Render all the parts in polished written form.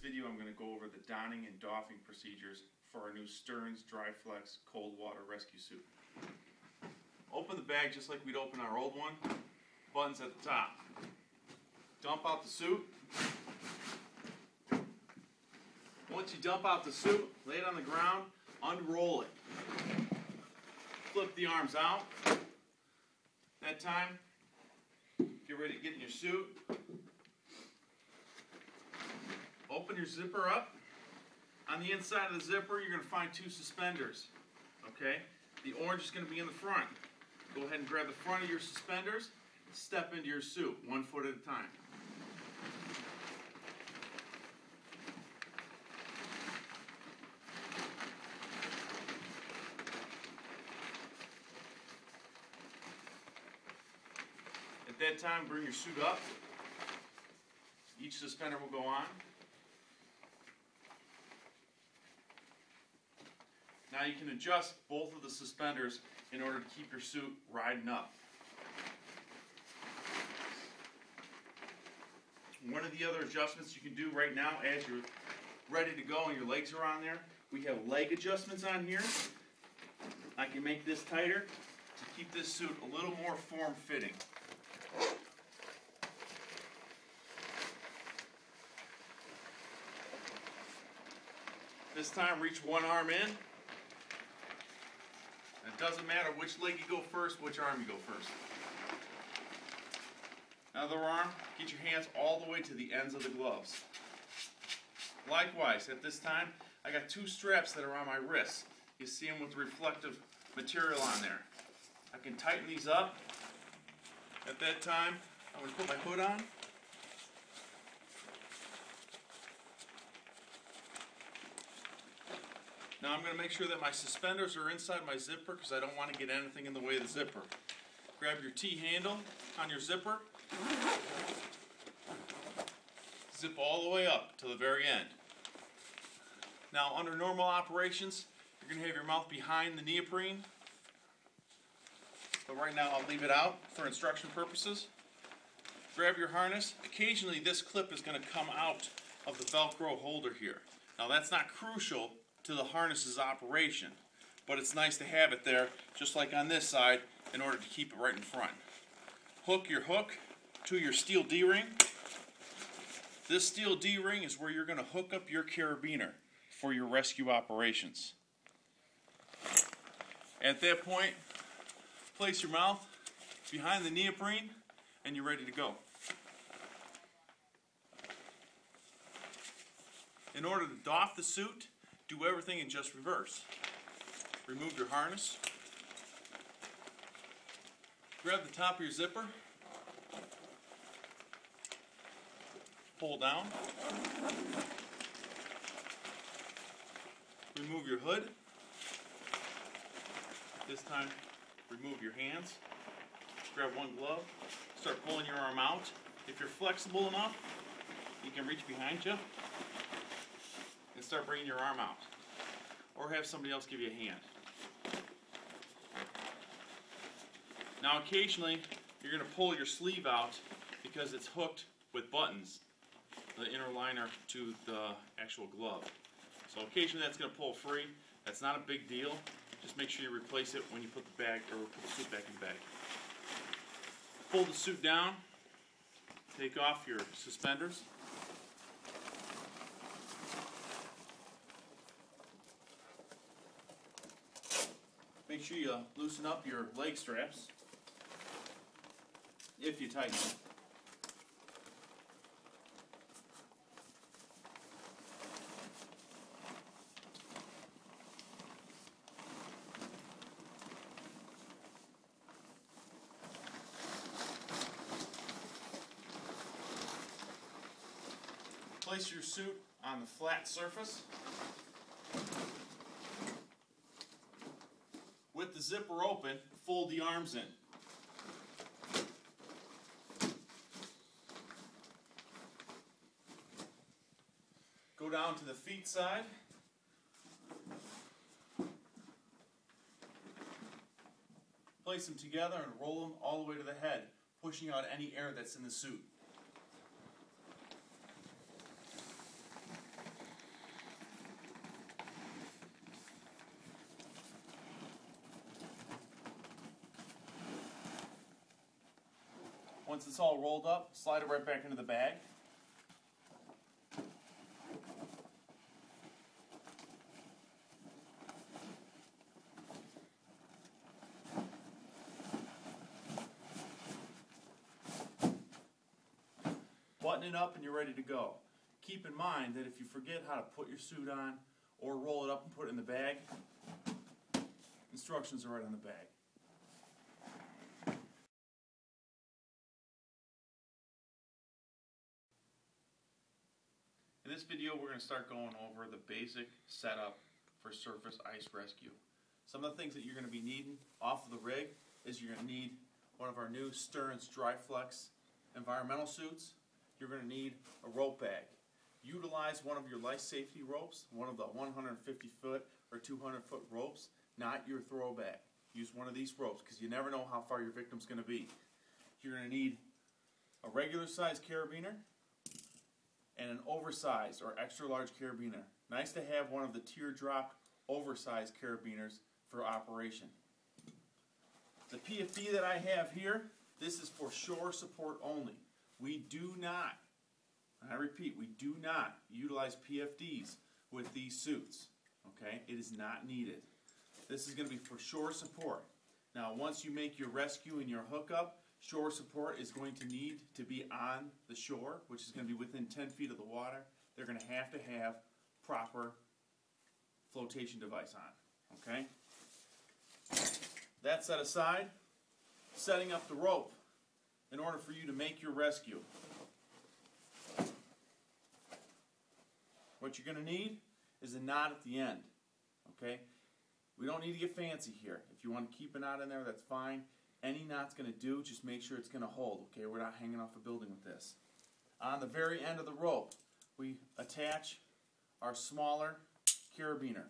video I'm going to go over the donning and doffing procedures for our new Stearns Driflex cold water rescue suit. Open the bag just like we'd open our old one. Buttons at the top. Dump out the suit. Once you dump out the suit, lay it on the ground, unroll it. Flip the arms out. That time, get ready to get in your suit. Open your zipper up. On the inside of the zipper, you're going to find two suspenders. Okay? The orange is going to be in the front. Go ahead and grab the front of your suspenders. Step into your suit, 1 foot at a time. At that time, bring your suit up. Each suspender will go on. Now you can adjust both of the suspenders in order to keep your suit riding up. One of the other adjustments you can do right now as you're ready to go and your legs are on there, we have leg adjustments on here. I can make this tighter to keep this suit a little more form-fitting. This time, reach one arm in. It doesn't matter which leg you go first, which arm you go first. Another arm, get your hands all the way to the ends of the gloves. Likewise, at this time, I got two straps that are on my wrists. You see them with the reflective material on there. I can tighten these up. At that time, I'm going to put my hood on. Now I'm going to make sure that my suspenders are inside my zipper because I don't want to get anything in the way of the zipper. Grab your T-handle on your zipper. Zip all the way up to the very end. Now under normal operations, you're going to have your mouth behind the neoprene. But right now I'll leave it out for instruction purposes. Grab your harness. Occasionally this clip is going to come out of the Velcro holder here. Now that's not crucial to the harness's operation, but it's nice to have it there, just like on this side, in order to keep it right in front. Hook your hook to your steel D-ring. This steel D-ring is where you're going to hook up your carabiner for your rescue operations. At that point, place your mouth behind the neoprene and you're ready to go. In order to doff the suit, do everything in just reverse. Remove your harness. Grab the top of your zipper. Pull down. Remove your hood. This time, remove your hands. Grab one glove. Start pulling your arm out. If you're flexible enough, you can reach behind you and start bringing your arm out. Or have somebody else give you a hand. Now occasionally, you're going to pull your sleeve out because it's hooked with buttons, the inner liner to the actual glove. So occasionally that's going to pull free. That's not a big deal. Just make sure you replace it when you put the bag or put the suit back in the bag. Pull the suit down. Take off your suspenders. Make sure you loosen up your leg straps, if you tighten them. Place your suit on the flat surface. With the zipper open, fold the arms in. Go down to the feet side. Place them together and roll them all the way to the head, pushing out any air that's in the suit. Once it's all rolled up, slide it right back into the bag. Button it up and you're ready to go. Keep in mind that if you forget how to put your suit on or roll it up and put it in the bag, instructions are right on the bag. In this video, we're going to start going over the basic setup for surface ice rescue. Some of the things that you're going to be needing off of the rig is you're going to need one of our new Stearns Driflex environmental suits. You're going to need a rope bag. Utilize one of your life safety ropes, one of the 150 foot or 200 foot ropes, not your throw bag. Use one of these ropes because you never know how far your victim's going to be. You're going to need a regular size carabiner and an oversized or extra large carabiner. Nice to have one of the teardrop oversized carabiners for operation. The PFD that I have here, this is for shore support only. We do not, and I repeat, we do not utilize PFDs with these suits. Okay, it is not needed. This is going to be for shore support. Now, once you make your rescue and your hookup, shore support is going to need to be on the shore, which is going to be within 10 feet of the water. They're going to have proper flotation device on. Okay? That set aside, setting up the rope in order for you to make your rescue. What you're going to need is a knot at the end. Okay? We don't need to get fancy here. If you want to keep a knot in there, that's fine. Any knot's going to do, just make sure it's going to hold. Okay? We're not hanging off a building with this. On the very end of the rope, we attach our smaller carabiner.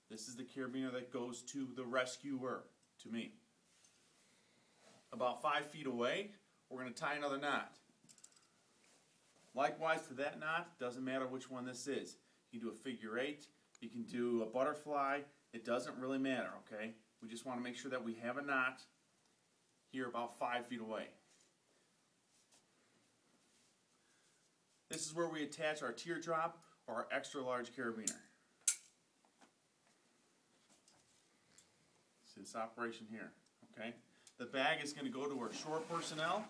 This is the carabiner that goes to the rescuer, to me. About 5 feet away, we're going to tie another knot. Likewise to that knot, doesn't matter which one this is. You can do a figure 8, you can do a butterfly, it doesn't really matter, okay? We just want to make sure that we have a knot here about 5 feet away. This is where we attach our teardrop or our extra large carabiner. See this operation here, okay? The bag is going to go to our shore personnel.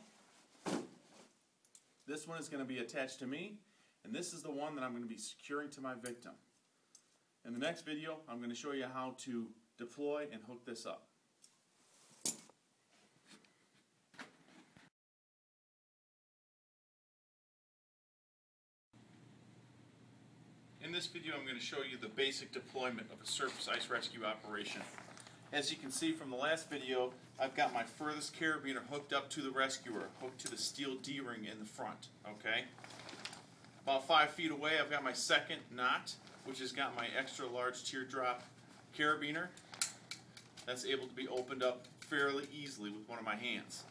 This one is going to be attached to me, and this is the one that I'm going to be securing to my victim. In the next video, I'm going to show you how to deploy and hook this up. In this video, I'm going to show you the basic deployment of a surface ice rescue operation. As you can see from the last video, I've got my furthest carabiner hooked up to the rescuer, hooked to the steel D-ring in the front. Okay. About 5 feet away, I've got my second knot, which has got my extra large teardrop carabiner. That's able to be opened up fairly easily with one of my hands.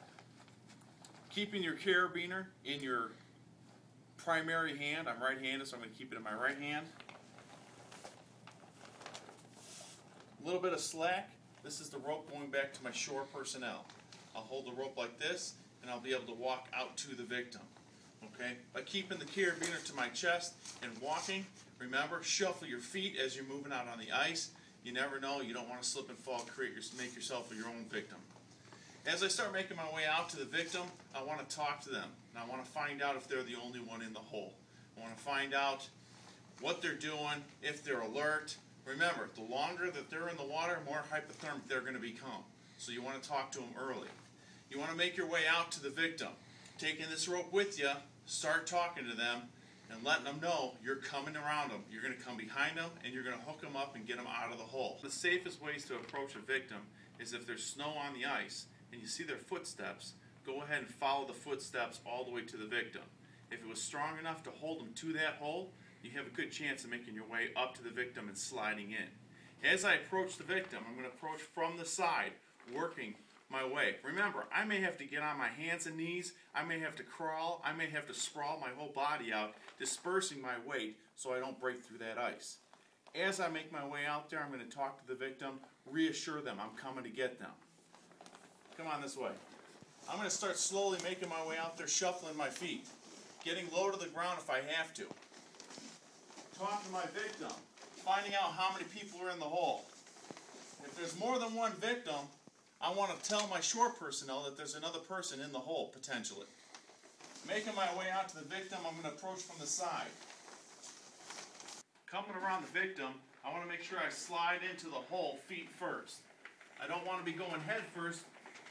Keeping your carabiner in your primary hand, I'm right-handed, so I'm going to keep it in my right hand. A little bit of slack. This is the rope going back to my shore personnel. I'll hold the rope like this, and I'll be able to walk out to the victim. Okay? By keeping the carabiner to my chest and walking, remember, shuffle your feet as you're moving out on the ice. You never know. You don't want to slip and fall, make yourself your own victim. As I start making my way out to the victim, I want to talk to them. And I want to find out if they're the only one in the hole. I want to find out what they're doing, if they're alert. Remember, the longer that they're in the water, more hypothermic they're going to become. So you want to talk to them early. You want to make your way out to the victim. Taking this rope with you, start talking to them and letting them know you're coming around them. You're going to come behind them and you're going to hook them up and get them out of the hole. The safest ways to approach a victim is if there's snow on the ice and you see their footsteps, go ahead and follow the footsteps all the way to the victim. If it was strong enough to hold them to that hole, you have a good chance of making your way up to the victim and sliding in. As I approach the victim, I'm going to approach from the side, working my way. Remember, I may have to get on my hands and knees, I may have to crawl, I may have to sprawl my whole body out, dispersing my weight so I don't break through that ice. As I make my way out there, I'm going to talk to the victim, reassure them I'm coming to get them. Come on this way. I'm going to start slowly making my way out there, shuffling my feet, getting low to the ground if I have to. Talking to my victim, finding out how many people are in the hole. If there's more than one victim, I want to tell my shore personnel that there's another person in the hole, potentially. Making my way out to the victim, I'm going to approach from the side. Coming around the victim, I want to make sure I slide into the hole feet first. I don't want to be going head first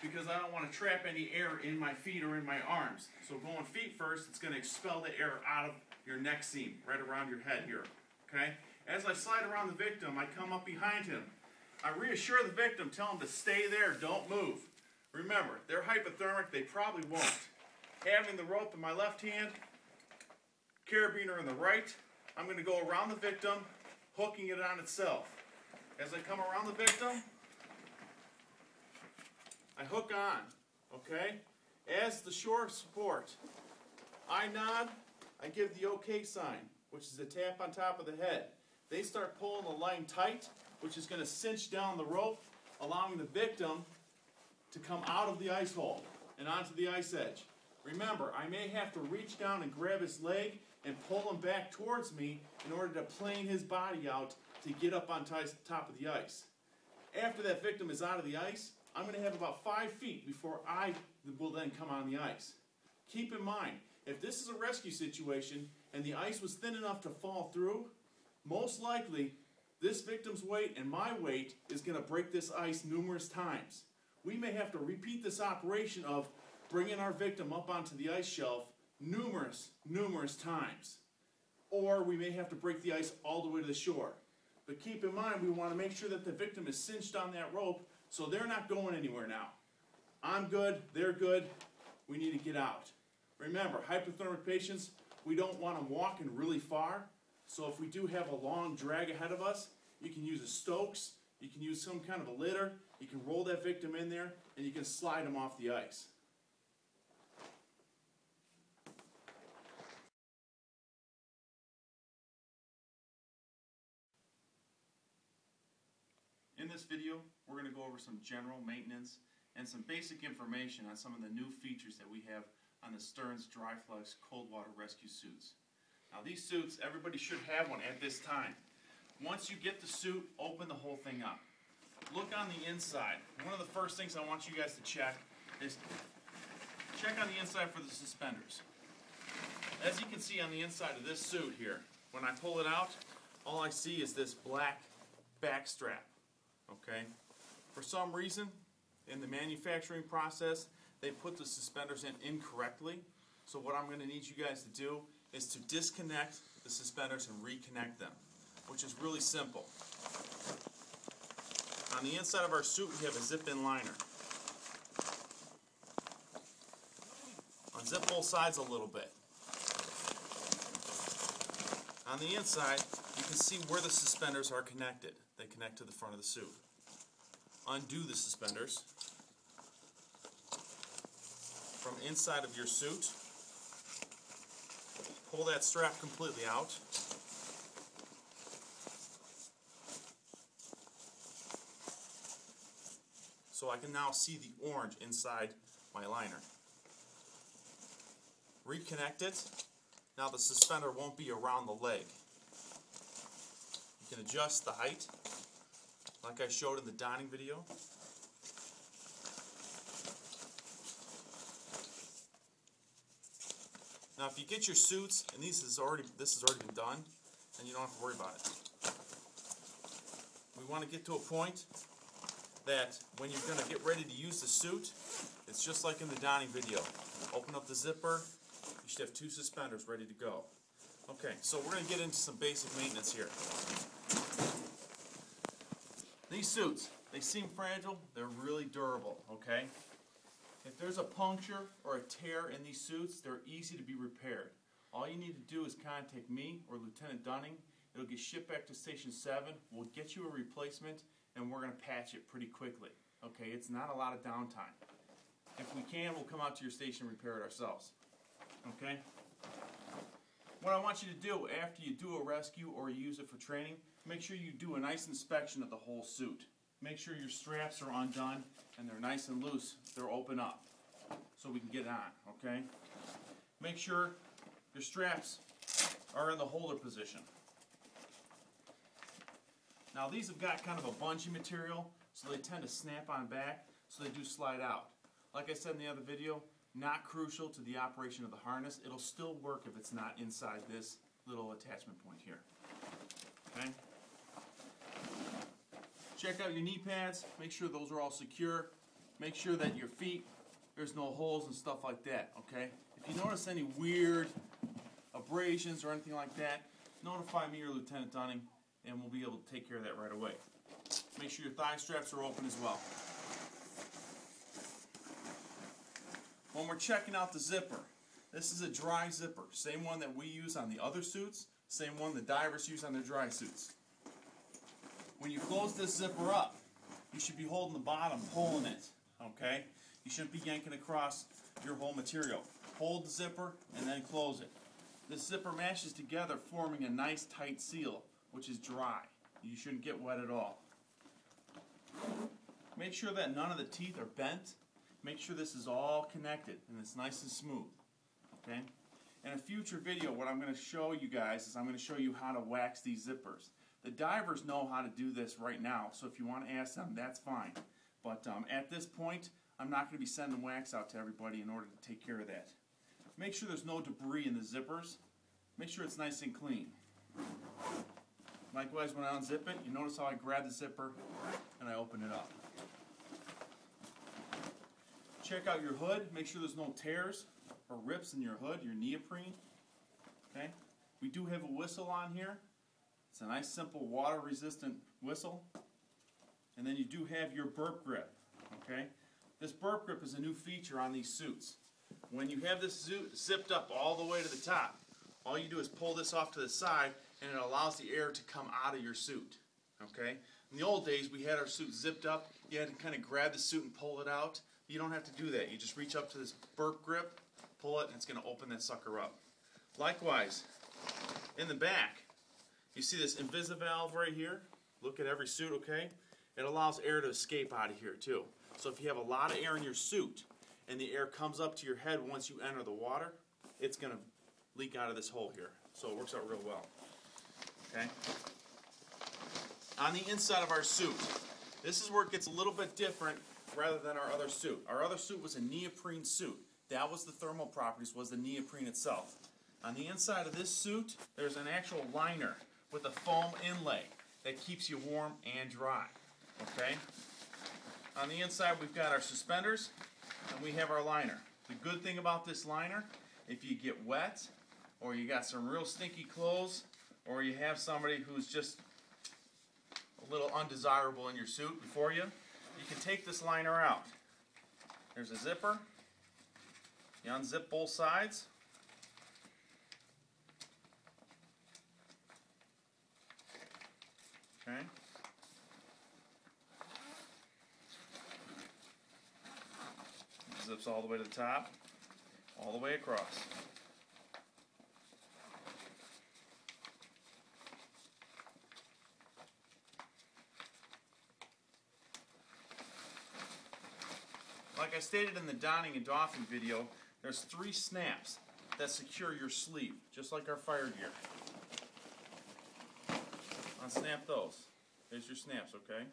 because I don't want to trap any air in my feet or in my arms. So going feet first, it's going to expel the air out of your neck seam, right around your head here. Okay? As I slide around the victim, I come up behind him. I reassure the victim, tell him to stay there, don't move. Remember, they're hypothermic, they probably won't. Having the rope in my left hand, carabiner in the right, I'm going to go around the victim, hooking it on itself. As I come around the victim, I hook on, okay? As the shore support, I nod, I give the okay sign, which is a tap on top of the head. They start pulling the line tight, which is going to cinch down the rope, allowing the victim to come out of the ice hole and onto the ice edge. Remember, I may have to reach down and grab his leg and pull him back towards me in order to plane his body out to get up on top of the ice. After that victim is out of the ice, I'm going to have about 5 feet before I will then come on the ice. Keep in mind, if this is a rescue situation and the ice was thin enough to fall through, most likely this victim's weight and my weight is going to break this ice numerous times. We may have to repeat this operation of bringing our victim up onto the ice shelf numerous times. Or we may have to break the ice all the way to the shore. But keep in mind, we want to make sure that the victim is cinched on that rope so they're not going anywhere now. I'm good, they're good, we need to get out. Remember, hypothermic patients, we don't want them walking really far. So if we do have a long drag ahead of us, you can use a Stokes, you can use some kind of a litter, you can roll that victim in there, and you can slide them off the ice. In this video, we're going to go over some general maintenance and some basic information on some of the new features that we have on the Stearns Driflex cold water rescue suits. Now these suits, everybody should have one at this time. Once you get the suit, open the whole thing up. Look on the inside. One of the first things I want you guys to check is check on the inside for the suspenders. As you can see on the inside of this suit here, when I pull it out, all I see is this black back strap. Okay? For some reason, in the manufacturing process, they put the suspenders in incorrectly. So what I'm going to need you guys to do is to disconnect the suspenders and reconnect them, which is really simple. On the inside of our suit, we have a zip-in liner. Unzip both sides a little bit. On the inside, you can see where the suspenders are connected. They connect to the front of the suit. Undo the suspenders from inside of your suit. Pull that strap completely out. So I can now see the orange inside my liner. Reconnect it. Now the suspender won't be around the leg. You can adjust the height, like I showed in the donning video. Now if you get your suits, and this has already been done, then you don't have to worry about it. We want to get to a point that when you're going to get ready to use the suit, it's just like in the donning video. Open up the zipper, you should have 2 suspenders ready to go. Okay, so we're going to get into some basic maintenance here. These suits, they seem fragile, they're really durable, okay? If there's a puncture or a tear in these suits, they're easy to be repaired. All you need to do is contact me or Lieutenant Dunning. It'll get shipped back to Station 7. We'll get you a replacement, and we're going to patch it pretty quickly. Okay, it's not a lot of downtime. If we can, we'll come out to your station and repair it ourselves. Okay? What I want you to do after you do a rescue or you use it for training, make sure you do a nice inspection of the whole suit. Make sure your straps are undone and they're nice and loose. They're open up. so we can get it on, okay? Make sure your straps are in the holder position. Now these have got kind of a bungee material, so they tend to snap on back, so they do slide out. Like I said in the other video, not crucial to the operation of the harness. It'll still work if it's not inside this little attachment point here. Okay? Check out your knee pads, make sure those are all secure. Make sure that your feet, there's no holes and stuff like that, okay? If you notice any weird abrasions or anything like that, notify me or Lieutenant Dunning, and we'll be able to take care of that right away. Make sure your thigh straps are open as well. When we're checking out the zipper, this is a dry zipper. Same one that we use on the other suits, same one the divers use on their dry suits. When you close this zipper up, you should be holding the bottom, pulling it, okay? You shouldn't be yanking across your whole material. Hold the zipper and then close it. This zipper mashes together, forming a nice tight seal, which is dry. You shouldn't get wet at all. Make sure that none of the teeth are bent. Make sure this is all connected and it's nice and smooth. Okay? In a future video, what I'm going to show you guys is I'm going to show you how to wax these zippers. The divers know how to do this right now, so if you want to ask them, that's fine. But at this point, I'm not going to be sending wax out to everybody in order to take care of that. Make sure there's no debris in the zippers. Make sure it's nice and clean. Likewise, when I unzip it, you notice how I grab the zipper and I open it up. Check out your hood. Make sure there's no tears or rips in your hood, your neoprene. Okay? We do have a whistle on here. It's a nice, simple, water-resistant whistle. And then you do have your burp grip. Okay? This burp grip is a new feature on these suits. When you have this suit zipped up all the way to the top, all you do is pull this off to the side, and it allows the air to come out of your suit. Okay? In the old days, we had our suit zipped up. You had to kind of grab the suit and pull it out. You don't have to do that. You just reach up to this burp grip, pull it, and it's going to open that sucker up. Likewise, in the back, you see this invisivalve right here? Look at every suit, okay? It allows air to escape out of here, too. So if you have a lot of air in your suit, and the air comes up to your head once you enter the water, it's going to leak out of this hole here. So it works out real well. Okay? On the inside of our suit, this is where it gets a little bit different rather than our other suit. Our other suit was a neoprene suit. That was the thermal properties, was the neoprene itself. On the inside of this suit, there's an actual liner with a foam inlay that keeps you warm and dry. Okay? On the inside, we've got our suspenders, and we have our liner. The good thing about this liner, if you get wet, or you got some real stinky clothes, or you have somebody who's just a little undesirable in your suit before you, you can take this liner out. There's a zipper. You unzip both sides. Okay. Zips all the way to the top, all the way across. Like I stated in the donning and doffing video, there's 3 snaps that secure your sleeve, just like our fire gear. Unsnap those. There's your snaps, okay?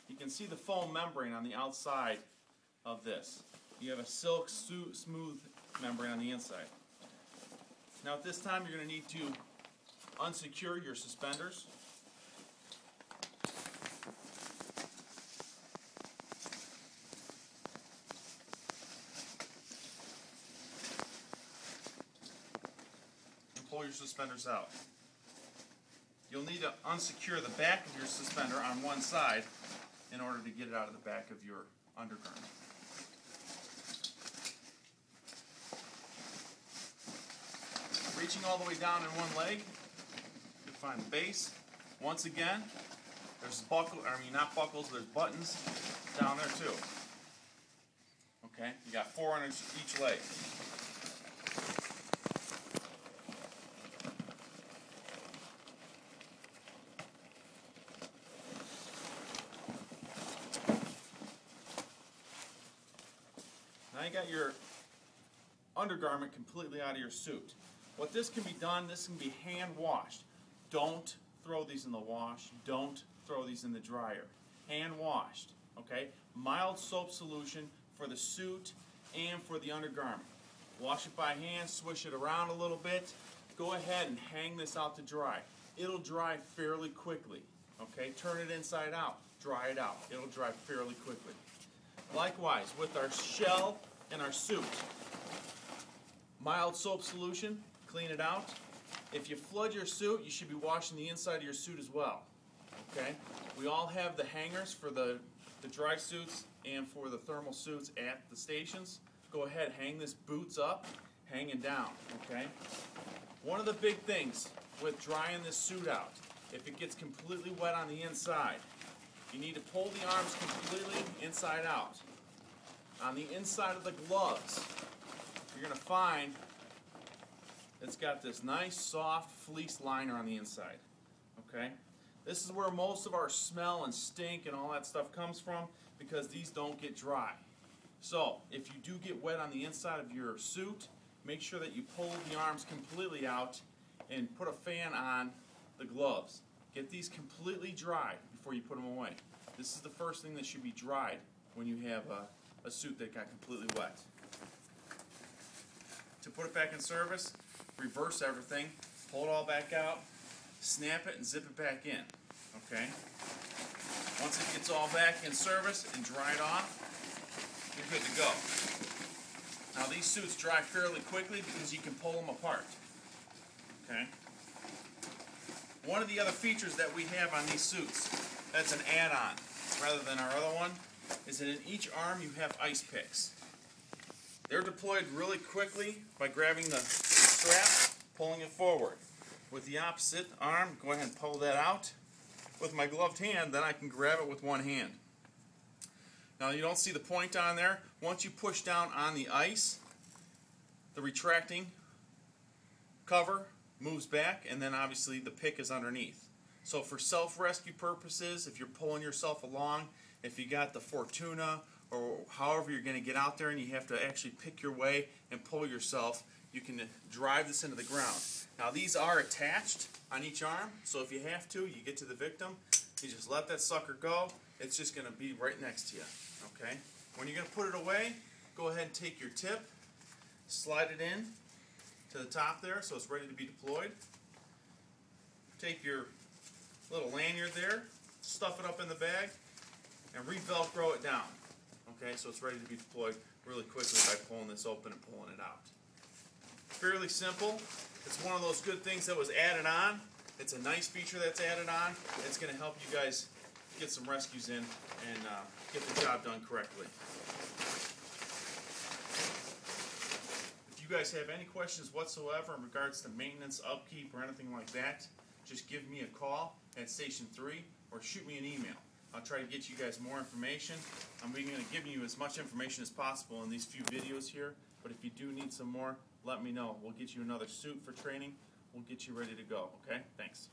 You can see the foam membrane on the outside of this. You have a silk smooth membrane on the inside. Now at this time you're going to need to unsecure your suspenders. And pull your suspenders out. You'll need to unsecure the back of your suspender on one side in order to get it out of the back of your undergarment. Reaching all the way down in one leg, you find the base. Once again, there's not buckles, there's buttons down there too. Okay, you got 4 on each leg. Now you got your undergarment completely out of your suit. What this can be done, this can be hand washed. Don't throw these in the wash. Don't throw these in the dryer. Hand washed, okay? Mild soap solution for the suit and for the undergarment. Wash it by hand, swish it around a little bit. Go ahead and hang this out to dry. It'll dry fairly quickly, okay? Turn it inside out, dry it out. It'll dry fairly quickly. Likewise, with our shell and our suit. Mild soap solution, clean it out. If you flood your suit, you should be washing the inside of your suit as well, okay? We all have the hangers for the dry suits and for the thermal suits at the stations. Go ahead, hang this boots up, hang it down, okay? One of the big things with drying this suit out, if it gets completely wet on the inside, you need to pull the arms completely inside out. On the inside of the gloves, you're going to find it's got this nice soft fleece liner on the inside, okay? This is where most of our smell and stink and all that stuff comes from, because these don't get dry. So, if you do get wet on the inside of your suit, make sure that you pull the arms completely out and put a fan on the gloves. Get these completely dried before you put them away. This is the first thing that should be dried when you have a suit that got completely wet. To put it back in service, reverse everything, pull it all back out, snap it and zip it back in, okay? Once it gets all back in service and dried off, you're good to go. Now these suits dry fairly quickly because you can pull them apart, okay? One of the other features that we have on these suits, that's an add-on rather than our other one, is that in each arm you have ice picks. They're deployed really quickly by grabbing the strap, pulling it forward. With the opposite arm, go ahead and pull that out. With my gloved hand, then I can grab it with one hand. Now you don't see the point on there. Once you push down on the ice, the retracting cover moves back, and then obviously the pick is underneath. So for self-rescue purposes, if you're pulling yourself along, if you got the Fortuna or however you're going to get out there and you have to actually pick your way and pull yourself, you can drive this into the ground. Now these are attached on each arm, so if you have to, you get to the victim, you just let that sucker go. It's just going to be right next to you, okay? When you're going to put it away, go ahead and take your tip, slide it in to the top there so it's ready to be deployed. Take your little lanyard there, stuff it up in the bag, and re-velcro it down. Okay, so it's ready to be deployed really quickly by pulling this open and pulling it out. Fairly simple. It's one of those good things that was added on. It's a nice feature that's added on. It's going to help you guys get some rescues in and get the job done correctly. If you guys have any questions whatsoever in regards to maintenance, upkeep, or anything like that, just give me a call at Station 3 or shoot me an email. I'll try to get you guys more information. I'm going to give you as much information as possible in these few videos here, but if you do need some more, let me know. We'll get you another suit for training. We'll get you ready to go, okay? Thanks.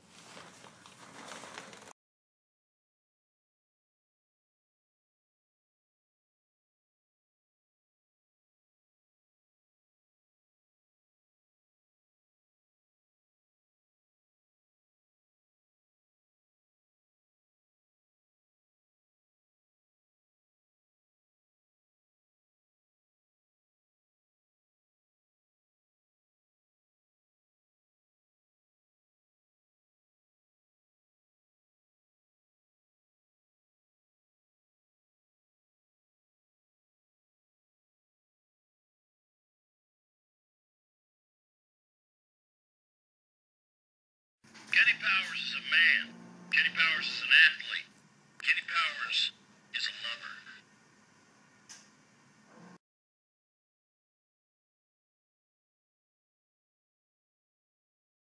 Kenny Powers is a man. Kenny Powers is an athlete.